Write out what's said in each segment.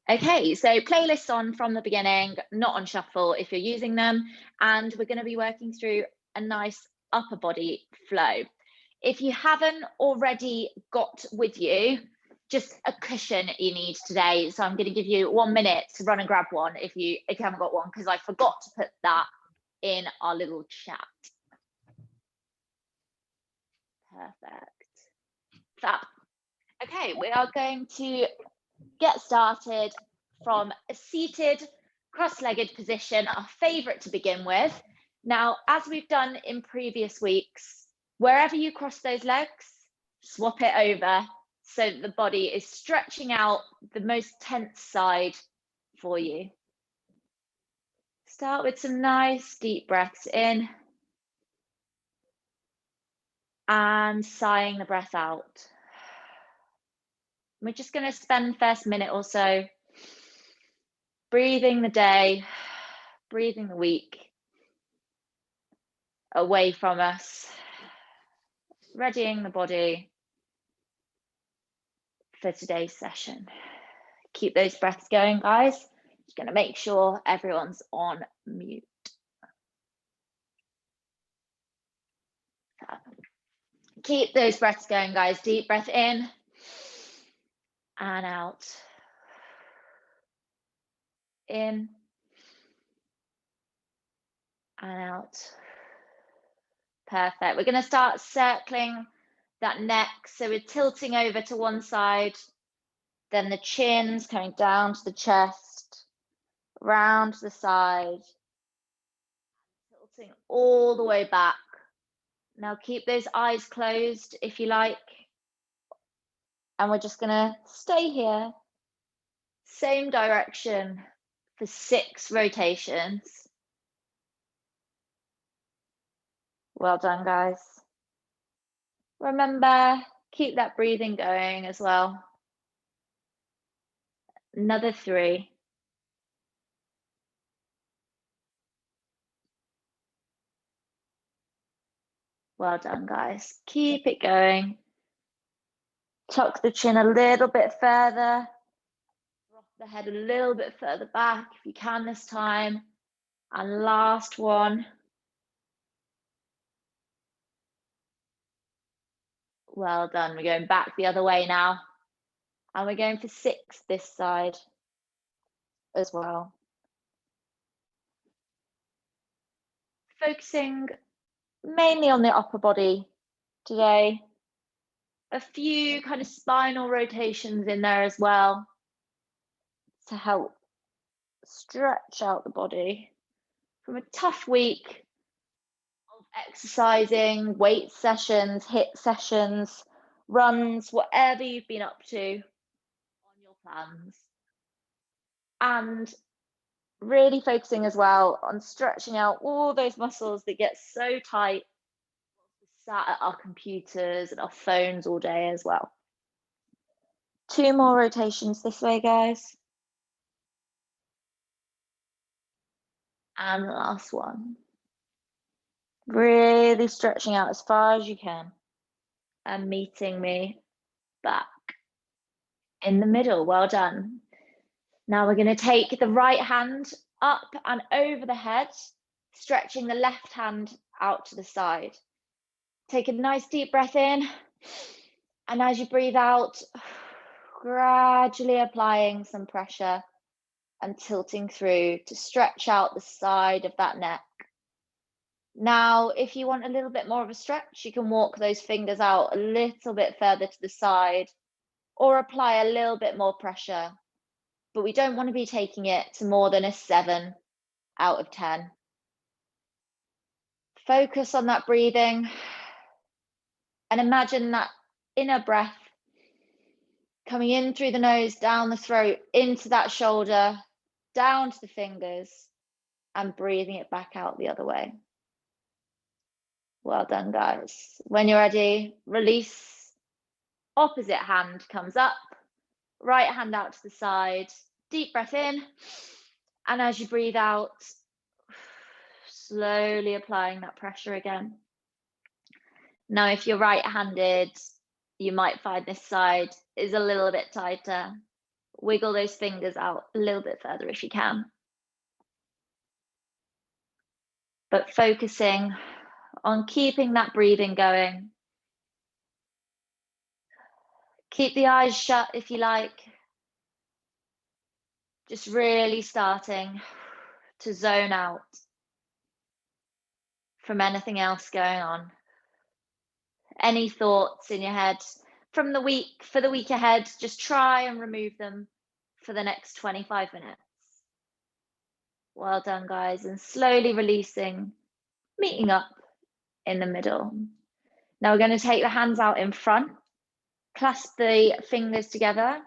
Okay, so playlists on from the beginning, not on shuffle if you're using them, and we're going to be working through a nice upper body flow. If you haven't already got with you just a cushion you need today, so I'm going to give you 1 minute to run and grab one if you haven't got one, because I forgot to put that in our little chat. Perfect. Fab. Okay, we are going to get started from a seated, cross-legged position, our favorite to begin with. Now, as we've done in previous weeks, wherever you cross those legs, swap it over so that the body is stretching out the most tense side for you. Start with some nice deep breaths in and sighing the breath out. We're just going to spend the first minute or so breathing the day, breathing the week away from us, readying the body for today's session. Keep those breaths going, guys. Just going to make sure everyone's on mute. Keep those breaths going, guys. Deep breath in and out. In and out. Perfect. We're going to start circling that neck. So we're tilting over to one side, then the chin's coming down to the chest, round to the side, tilting all the way back. Now keep those eyes closed if you like. And we're just going to stay here, same direction for 6 rotations. Well done, guys. Remember, keep that breathing going as well. Another 3. Well done, guys. Keep it going. Tuck the chin a little bit further. Drop the head a little bit further back if you can this time. And last one. Well done. We're going back the other way now. And we're going for 6 this side as well. Focusing mainly on the upper body today. A few kind of spinal rotations in there as well to help stretch out the body from a tough week of exercising, weight sessions, HIIT sessions, runs, whatever you've been up to on your plans. And really focusing as well on stretching out all those muscles that get so tight sat at our computers and our phones all day as well. 2 more rotations this way, guys. And the last one. Really stretching out as far as you can and meeting me back in the middle. Well done. Now we're going to take the right hand up and over the head, stretching the left hand out to the side. Take a nice deep breath in, and as you breathe out, gradually applying some pressure and tilting through to stretch out the side of that neck. Now, if you want a little bit more of a stretch, you can walk those fingers out a little bit further to the side or apply a little bit more pressure. But we don't want to be taking it to more than a 7 out of 10. Focus on that breathing and imagine that inner breath coming in through the nose, down the throat, into that shoulder, down to the fingers, and breathing it back out the other way. Well done, guys. When you're ready, release. Opposite hand comes up, right hand out to the side. Deep breath in. And as you breathe out, slowly applying that pressure again. Now, if you're right-handed, you might find this side is a little bit tighter. Wiggle those fingers out a little bit further if you can. But focusing on keeping that breathing going. Keep the eyes shut if you like. Just really starting to zone out from anything else going on. Any thoughts in your head from the week, for the week ahead, just try and remove them for the next 25 minutes. Well done, guys. And slowly releasing, meeting up in the middle. Now we're going to take the hands out in front, clasp the fingers together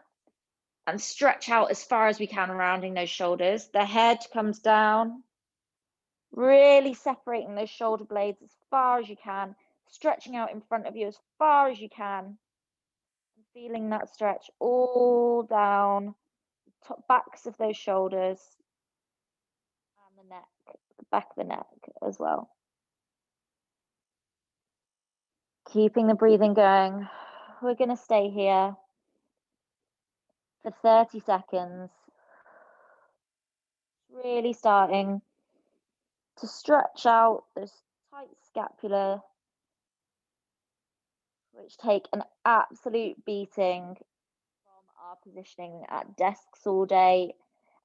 and stretch out as far as we can, rounding those shoulders. The head comes down, really separating those shoulder blades as far as you can, stretching out in front of you as far as you can, and feeling that stretch all down the top backs of those shoulders and the neck, the back of the neck as well. Keeping the breathing going. We're going to stay here for 30 seconds. Really starting to stretch out those tight scapula, which take an absolute beating from our positioning at desks all day,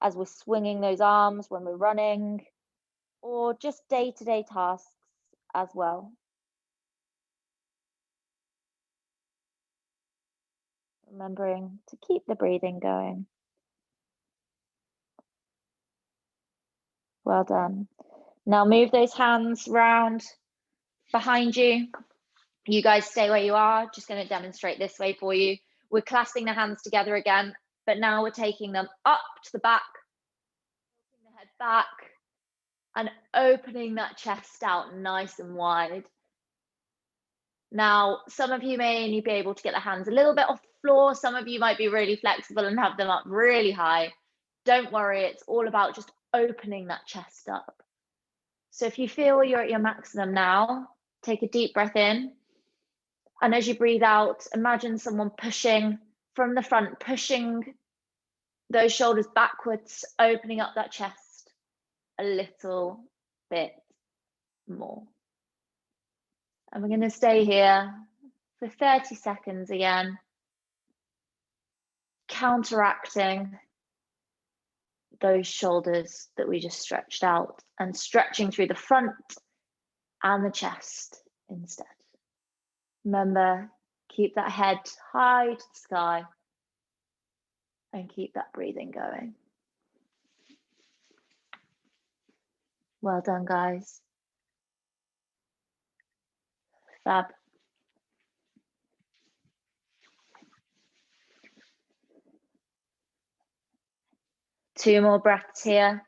as we're swinging those arms when we're running, or just day-to-day tasks as well. Remembering to keep the breathing going. Well done. Now move those hands round behind you. You guys stay where you are. Just going to demonstrate this way for you. We're clasping the hands together again, but now we're taking them up to the back, tilting the head back, and opening that chest out nice and wide. Now, some of you may only be able to get the hands a little bit off the floor. Some of you might be really flexible and have them up really high. Don't worry, it's all about just opening that chest up. So if you feel you're at your maximum now, take a deep breath in. And as you breathe out, imagine someone pushing from the front, pushing those shoulders backwards, opening up that chest a little bit more. And we're going to stay here for 30 seconds again, counteracting those shoulders that we just stretched out and stretching through the front and the chest instead. Remember, keep that head high to the sky and keep that breathing going. Well done, guys. Fab. Two more breaths here.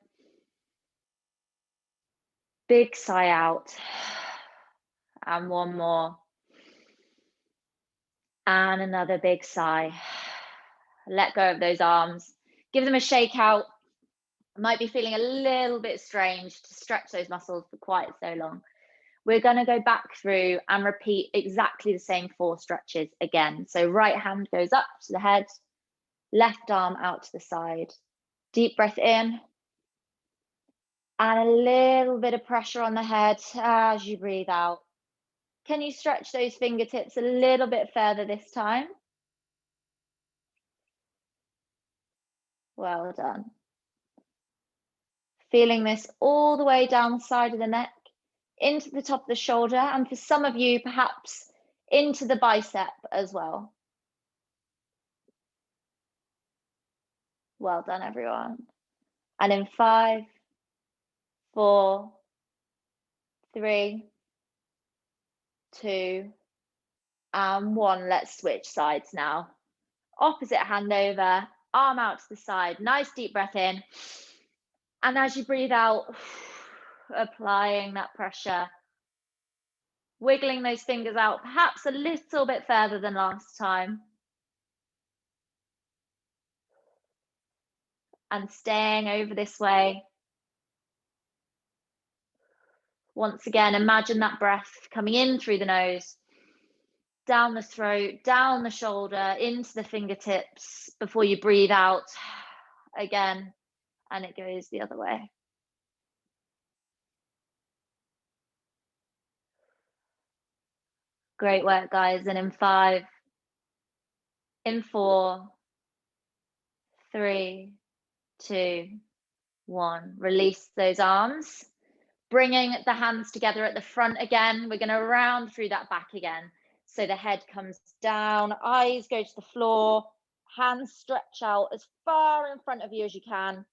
Big sigh out. And one more. And another big sigh. Let go of those arms. Give them a shake out. Might be feeling a little bit strange to stretch those muscles for quite so long. We're going to go back through and repeat exactly the same 4 stretches again. So right hand goes up to the head, left arm out to the side. Deep breath in. And a little bit of pressure on the head as you breathe out. Can you stretch those fingertips a little bit further this time? Well done. Feeling this all the way down the side of the neck, into the top of the shoulder, and for some of you, perhaps into the bicep as well. Well done, everyone. And in 5, 4, 3, 2, and 1, let's switch sides now. Opposite hand over, arm out to the side, nice deep breath in. And as you breathe out, applying that pressure, wiggling those fingers out, perhaps a little bit further than last time. And staying over this way. Once again, imagine that breath coming in through the nose down the throat, down the shoulder, into the fingertips before you breathe out again, and it goes the other way. Great work, guys. And in 5, in 4, 3, 2, 1. Release those arms. Bringing the hands together at the front again. We're going to round through that back again. So the head comes down, eyes go to the floor, hands stretch out as far in front of you as you can.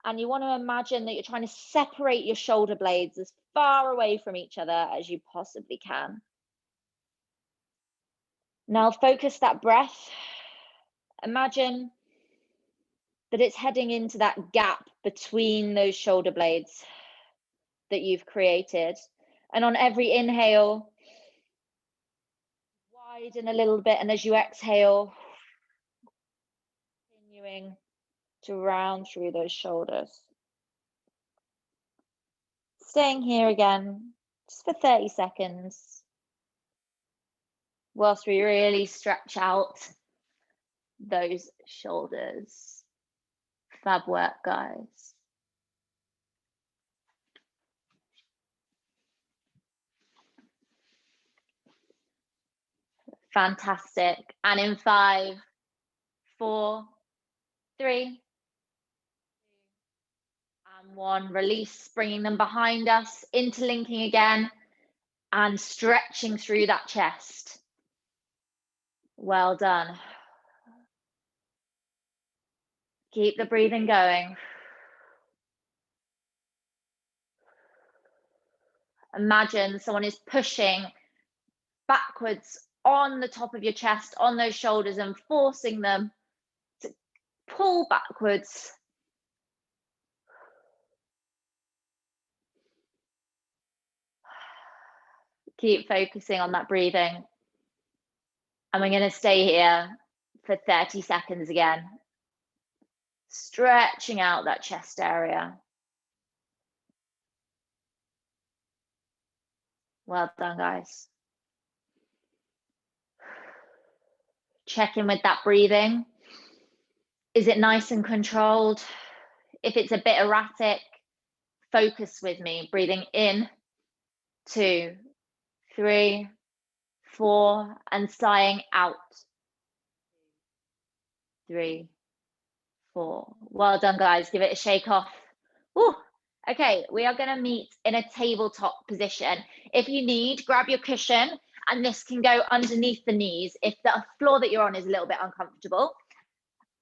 And you want to imagine that you're trying to separate your shoulder blades as far away from each other as you possibly can. Now focus that breath. Imagine that it's heading into that gap between those shoulder blades that you've created. And on every inhale, widen a little bit. And as you exhale, continuing to round through those shoulders. Staying here again, just for 30 seconds, whilst we really stretch out those shoulders. Fab work, guys. Fantastic. And in 5, 4, 3, 2, and 1. Release, bringing them behind us, interlinking again, and stretching through that chest. Well done. Keep the breathing going. Imagine someone is pushing backwards on the top of your chest, on those shoulders, and forcing them to pull backwards. Keep focusing on that breathing. And we're going to stay here for 30 seconds again. Stretching out that chest area. Well done, guys. Check in with that breathing. Is it nice and controlled? If it's a bit erratic, focus with me. Breathing in, 2, 3, 4, and sighing out. 3, 4. Well done, guys. Give it a shake off. Ooh. Okay, we are going to meet in a tabletop position. If you need, grab your cushion, and this can go underneath the knees if the floor that you're on is a little bit uncomfortable.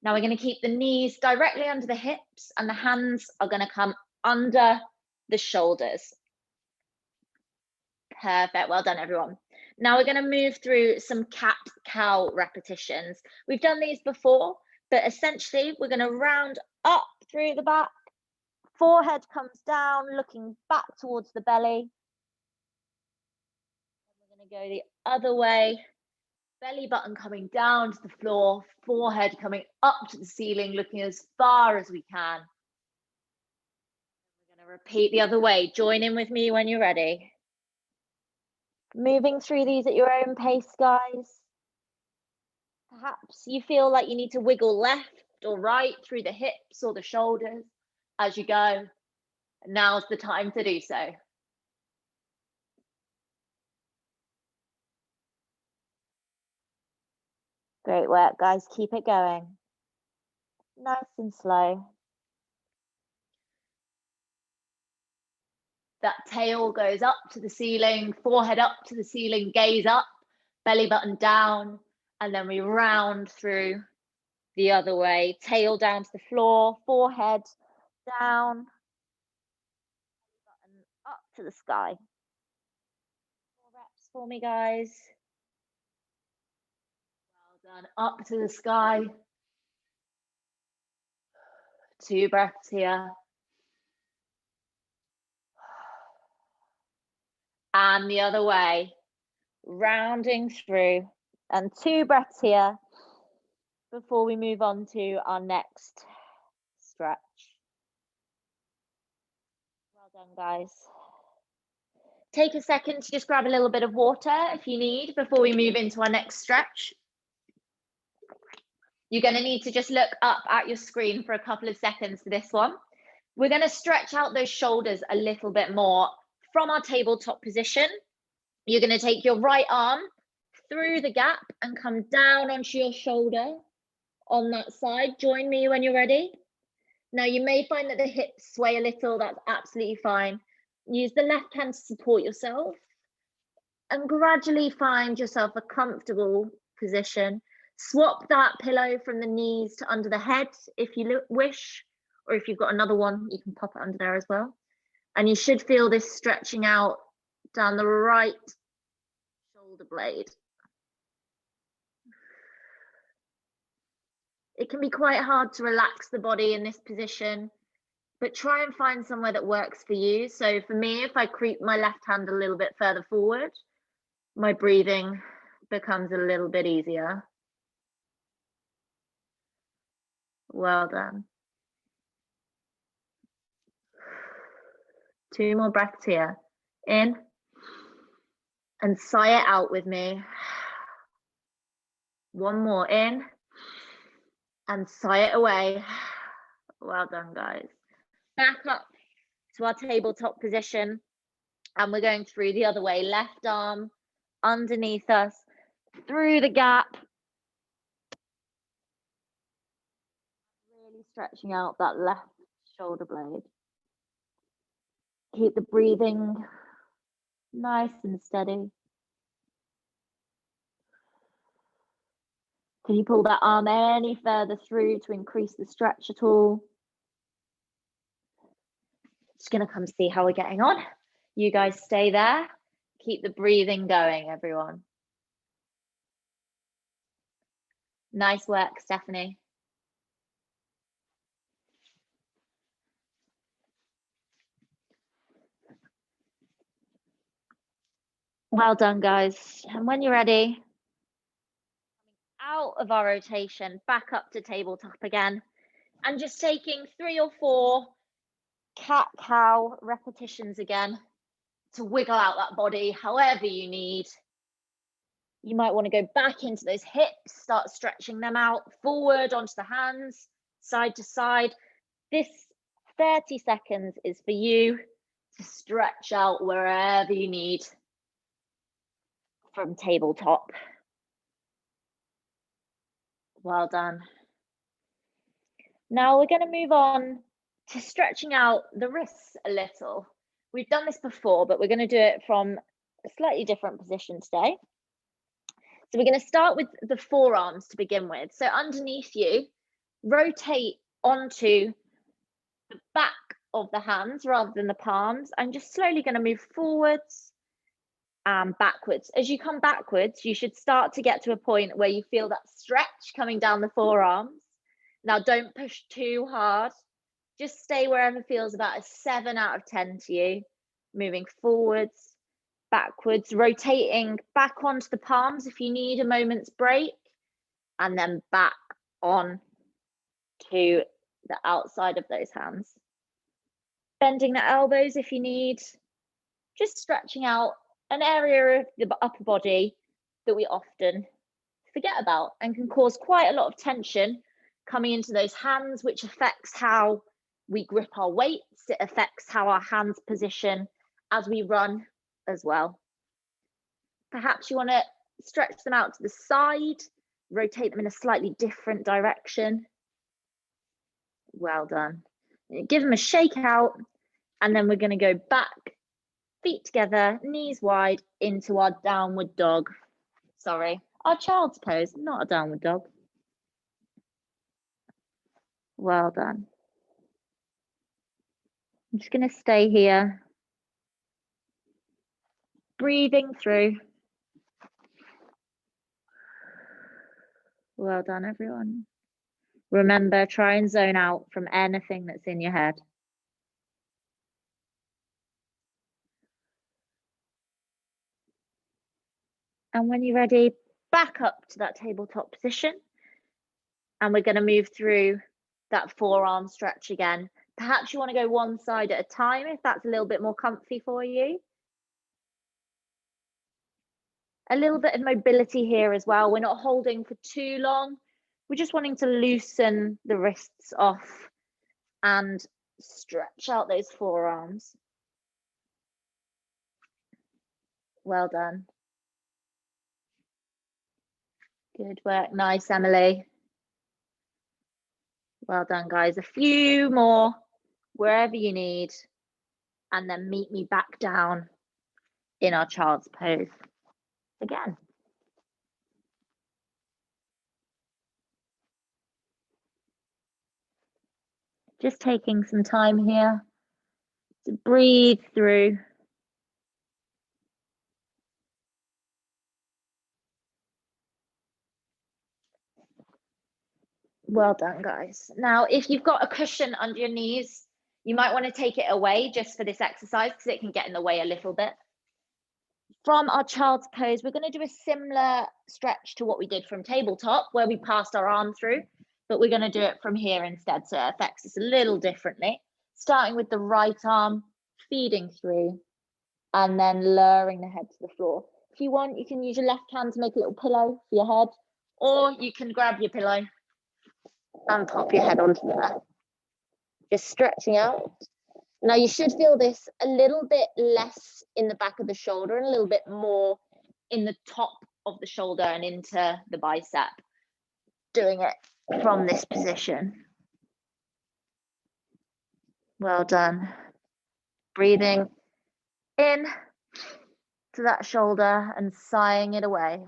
Now we're going to keep the knees directly under the hips, and the hands are going to come under the shoulders. Perfect. Well done, everyone. Now we're going to move through some cat-cow repetitions. We've done these before, but essentially we're going to round up through the back. Forehead comes down, looking back towards the belly. We're going to go the other way. Belly button coming down to the floor, forehead coming up to the ceiling, looking as far as we can. We're going to repeat the other way. Join in with me when you're ready. Moving through these at your own pace, guys. Perhaps you feel like you need to wiggle left or right through the hips or the shoulders as you go. Now's the time to do so. Great work, guys. Keep it going. Nice and slow. That tail goes up to the ceiling, forehead up to the ceiling, gaze up, belly button down, and then we round through the other way. Tail down to the floor, forehead down, belly button up to the sky. 4 reps for me, guys. Well done. Up to the sky. 2 breaths here. And the other way, rounding through, and 2 breaths here before we move on to our next stretch. Well done, guys. Take a second to just grab a little bit of water if you need before we move into our next stretch. You're going to need to just look up at your screen for a couple of seconds for this one. We're going to stretch out those shoulders a little bit more from our tabletop position. You're going to take your right arm through the gap and come down onto your shoulder on that side. Join me when you're ready. Now you may find that the hips sway a little. That's absolutely fine. Use the left hand to support yourself and gradually find yourself a comfortable position. Swap that pillow from the knees to under the head if you wish, or if you've got another one, you can pop it under there as well. And you should feel this stretching out down the right shoulder blade. It can be quite hard to relax the body in this position, but try and find somewhere that works for you. So for me, if I creep my left hand a little bit further forward, my breathing becomes a little bit easier. Well done. 2 more breaths here. In and sigh it out with me. 1 more in and sigh it away. Well done, guys. Back up to our tabletop position, and we're going through the other way. Left arm underneath us, through the gap. Really stretching out that left shoulder blade. Keep the breathing nice and steady. Can you pull that arm any further through to increase the stretch at all? Just gonna come see how we're getting on. You guys stay there. Keep the breathing going, everyone. Nice work, Stephanie. Well done, guys. And when you're ready, out of our rotation, back up to tabletop again, and just taking 3 or 4 cat-cow repetitions again to wiggle out that body however you need. You might want to go back into those hips, start stretching them out, forward onto the hands, side to side. This 30 seconds is for you to stretch out wherever you need from tabletop. Well done. Now we're going to move on to stretching out the wrists a little. We've done this before, but we're going to do it from a slightly different position today. So we're going to start with the forearms to begin with. So underneath you, rotate onto the back of the hands rather than the palms. I'm just slowly going to move forwards and backwards. As you come backwards, you should start to get to a point where you feel that stretch coming down the forearms. Now, don't push too hard. Just stay wherever feels about a 7 out of 10 to you. Moving forwards, backwards, rotating back onto the palms if you need a moment's break, and then back on to the outside of those hands. Bending the elbows if you need. Just stretching out an area of the upper body that we often forget about and can cause quite a lot of tension coming into those hands, which affects how we grip our weights. It affects how our hands position as we run as well. Perhaps you want to stretch them out to the side, rotate them in a slightly different direction. Well done. Give them a shake out, and then we're going to go back, feet together, knees wide, into our downward dog. Sorry, our child's pose, not a downward dog. Well done. I'm just going to stay here, breathing through. Well done, everyone. Remember, try and zone out from anything that's in your head. And when you're ready, back up to that tabletop position. And we're going to move through that forearm stretch again. Perhaps you want to go one side at a time if that's a little bit more comfy for you. A little bit of mobility here as well. We're not holding for too long. We're just wanting to loosen the wrists off and stretch out those forearms. Well done. Good work. Nice, Emily. Well done, guys. A few more wherever you need, and then meet me back down in our child's pose again. Just taking some time here to breathe through. Well done, guys. Now, if you've got a cushion under your knees, you might want to take it away just for this exercise because it can get in the way a little bit. From our child's pose, we're going to do a similar stretch to what we did from tabletop, where we passed our arm through, but we're going to do it from here instead, so it affects us a little differently. Starting with the right arm, feeding through, and then lowering the head to the floor. If you want, you can use your left hand to make a little pillow for your head, or you can grab your pillow and pop your head onto there. Just stretching out. Now you should feel this a little bit less in the back of the shoulder and a little bit more in the top of the shoulder and into the bicep. Doing it from this position. Well done. Breathing in to that shoulder and sighing it away.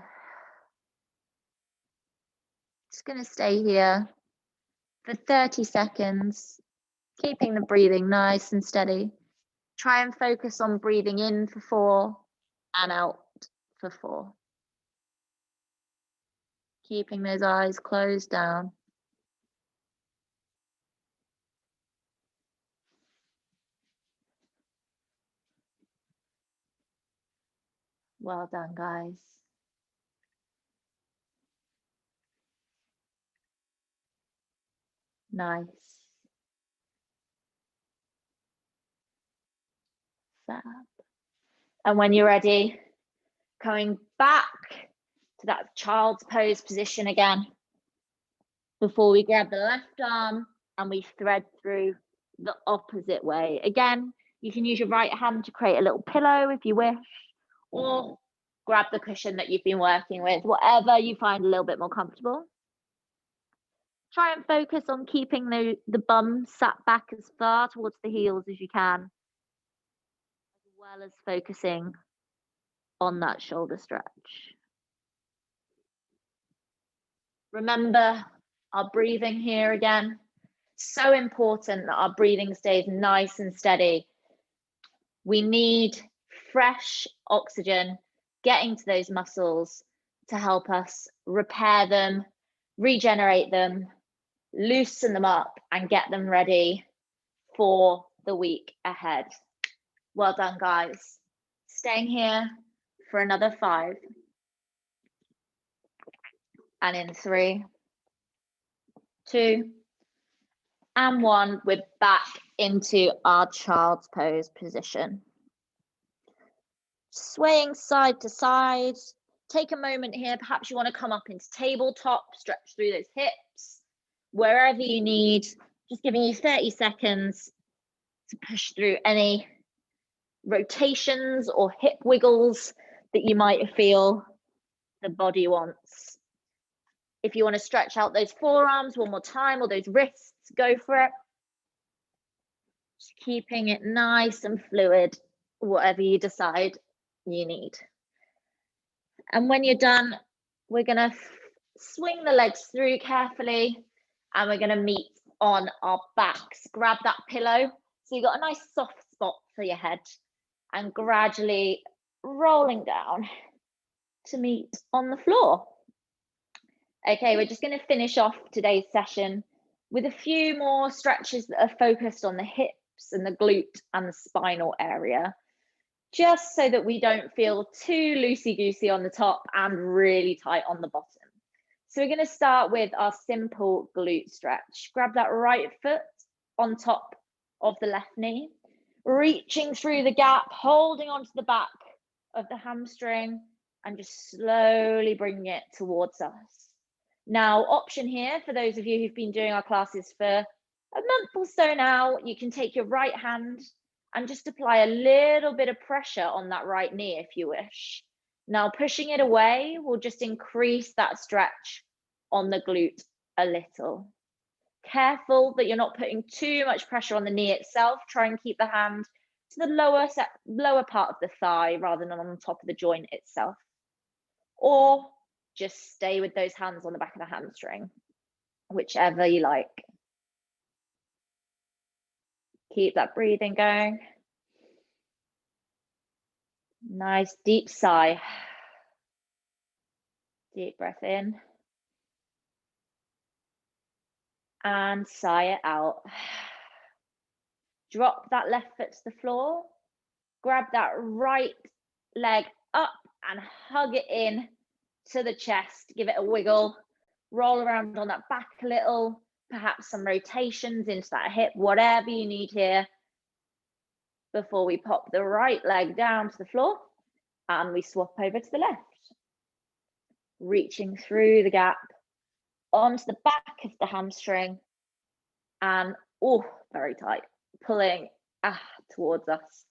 Just going to stay here for 30 seconds, keeping the breathing nice and steady. Try and focus on breathing in for 4 and out for 4. Keeping those eyes closed down. Well done, guys. Nice. Fab. And when you're ready, coming back to that child's pose position again, before we grab the left arm and we thread through the opposite way. Again, you can use your right hand to create a little pillow if you wish, or grab the cushion that you've been working with, whatever you find a little bit more comfortable. Try and focus on keeping the bum sat back as far towards the heels as you can, as well as focusing on that shoulder stretch. Remember our breathing here again. So important that our breathing stays nice and steady. We need fresh oxygen getting to those muscles to help us repair them, regenerate them, loosen them up, and get them ready for the week ahead. Well done, guys. Staying here for another 5. And in 3, 2, and 1, we're back into our child's pose position. Swaying side to side. Take a moment here. Perhaps you want to come up into tabletop, stretch through those hips, wherever you need. Just giving you 30 seconds to push through any rotations or hip wiggles that you might feel the body wants. If you want to stretch out those forearms one more time, or those wrists, go for it. Just keeping it nice and fluid, whatever you decide you need. And when you're done, we're going to swing the legs through carefully, and we're going to meet on our backs. Grab that pillow so you've got a nice soft spot for your head, and gradually rolling down to meet on the floor. Okay, we're just going to finish off today's session with a few more stretches that are focused on the hips and the glute and the spinal area, just so that we don't feel too loosey-goosey on the top and really tight on the bottom. So we're going to start with our simple glute stretch. Grab that right foot on top of the left knee, reaching through the gap, holding onto the back of the hamstring and just slowly bring it towards us. Now, option here for those of you who've been doing our classes for a month or so now, you can take your right hand and just apply a little bit of pressure on that right knee if you wish. Now, pushing it away will just increase that stretch on the glute a little. Careful that you're not putting too much pressure on the knee itself. Try and keep the hand to the lower part of the thigh rather than on top of the joint itself. Or just stay with those hands on the back of the hamstring, whichever you like. Keep that breathing going. Nice deep sigh. Deep breath in. And sigh it out. Drop that left foot to the floor. Grab that right leg up and hug it in to the chest. Give it a wiggle. Roll around on that back a little. Perhaps some rotations into that hip, whatever you need here. Before we pop the right leg down to the floor and we swap over to the left. Reaching through the gap onto the back of the hamstring and, oh, very tight, pulling towards us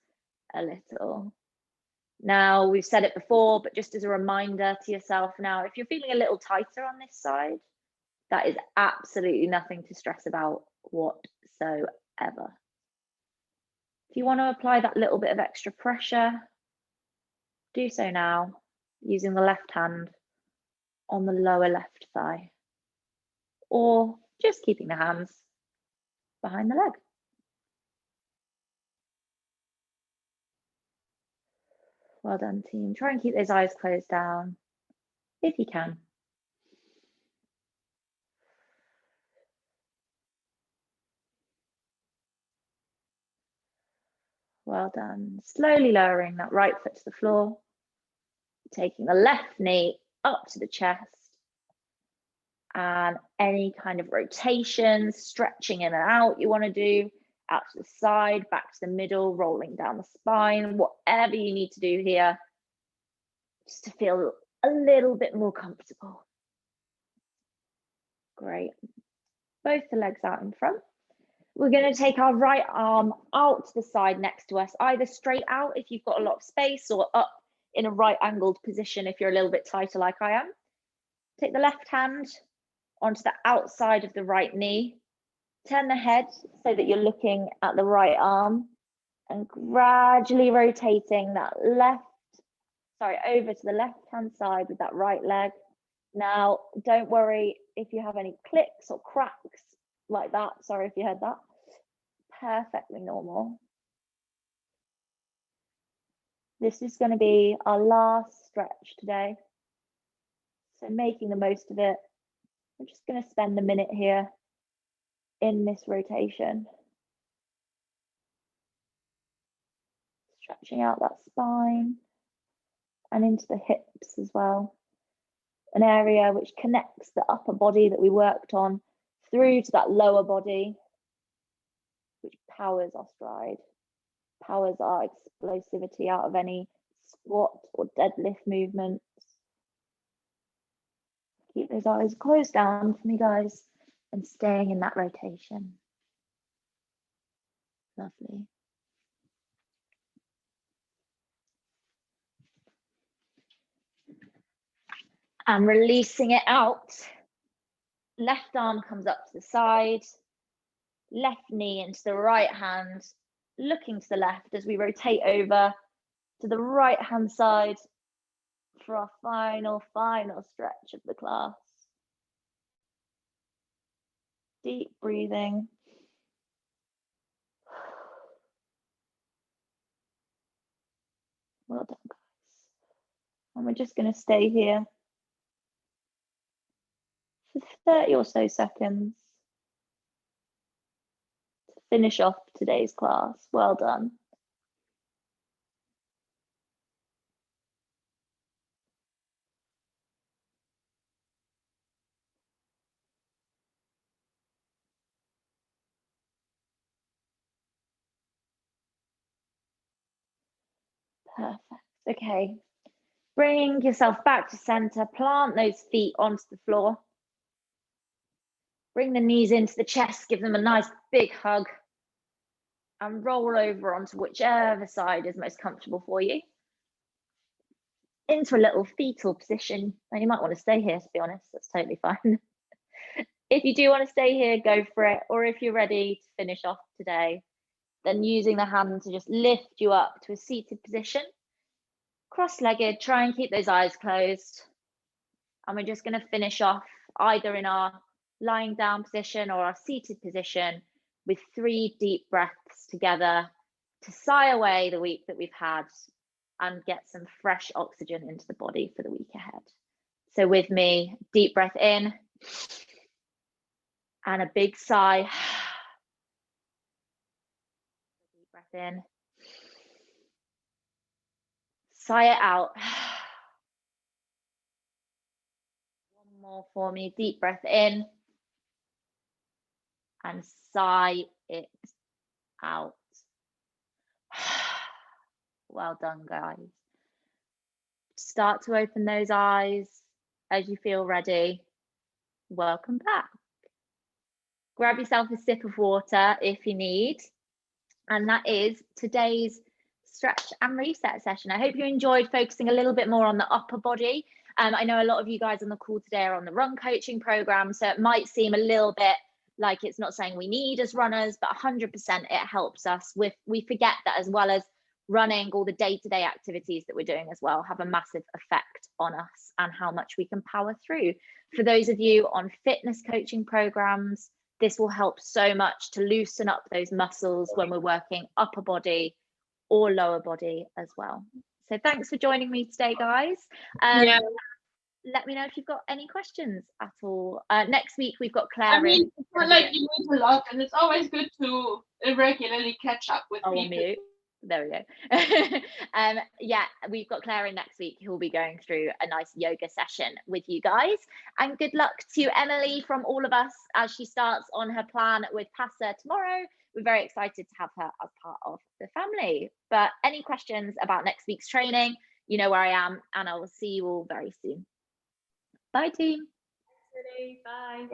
a little. Now, we've said it before, but just as a reminder to yourself now, if you're feeling a little tighter on this side, that is absolutely nothing to stress about whatsoever. If you want to apply that little bit of extra pressure, do so now, using the left hand on the lower left thigh, or just keeping the hands behind the leg. Well done, team. Try and keep those eyes closed down if you can. Well done. Slowly lowering that right foot to the floor, taking the left knee up to the chest, and any kind of rotations, stretching in and out you want to do, out to the side, back to the middle, rolling down the spine, whatever you need to do here, just to feel a little bit more comfortable. Great. Both the legs out in front. We're going to take our right arm out to the side next to us, either straight out if you've got a lot of space, or up in a right angled position if you're a little bit tighter like I am. Take the left hand onto the outside of the right knee. Turn the head so that you're looking at the right arm and gradually rotating that over to the left-hand side with that right leg. Now, don't worry if you have any clicks or cracks like that. Sorry if you heard that. Perfectly normal. This is going to be our last stretch today. So making the most of it. I'm just going to spend a minute here in this rotation. Stretching out that spine and into the hips as well. An area which connects the upper body that we worked on through to that lower body, which powers our stride, powers our explosivity out of any squat or deadlift movements. Keep those eyes closed down for me, guys, and staying in that rotation. Lovely. And releasing it out. Left arm comes up to the side, left knee into the right hand, looking to the left as we rotate over to the right hand side for our final stretch of the class. Deep breathing. Well done, guys. And we're just going to stay here for 30 or so seconds to finish off today's class. Well done. Perfect. Okay. Bring yourself back to center, plant those feet onto the floor. Bring the knees into the chest, give them a nice big hug, and roll over onto whichever side is most comfortable for you. Into a little fetal position. Now you might want to stay here, to be honest, that's totally fine. If you do want to stay here, go for it. Or if you're ready to finish off today, then using the hand to just lift you up to a seated position. Cross-legged, try and keep those eyes closed. And we're just going to finish off either in our lying down position or our seated position with 3 deep breaths together to sigh away the week that we've had and get some fresh oxygen into the body for the week ahead. So with me, deep breath in and a big sigh. Deep breath in. Sigh it out. One more for me. Deep breath in and sigh it out. Well done, guys. Start to open those eyes as you feel ready. Welcome back. Grab yourself a sip of water if you need. And that is today's stretch and reset session. I hope you enjoyed focusing a little bit more on the upper body. I know a lot of you guys on the call today are on the run coaching program, so it might seem a little bit like it's not something we need as runners, but 100% it helps us. We forget that as well as running, all the day-to-day activities that we're doing as well have a massive effect on us and how much we can power through. For those of you on fitness coaching programs, this will help so much to loosen up those muscles when we're working upper body or lower body as well. So thanks for joining me today, guys. Let me know if you've got any questions at all. Next week we've got Claire. I mean, it's not like you move a lot, and it's always good to regularly catch up with people. Mute. There we go. Yeah, we've got Claire in next week who will be going through a nice yoga session with you guys. And good luck to Emily from all of us as she starts on her plan with Passa tomorrow. We're very excited to have her as part of the family. But any questions about next week's training, you know where I am, and I will see you all very soon. Bye, team. Bye.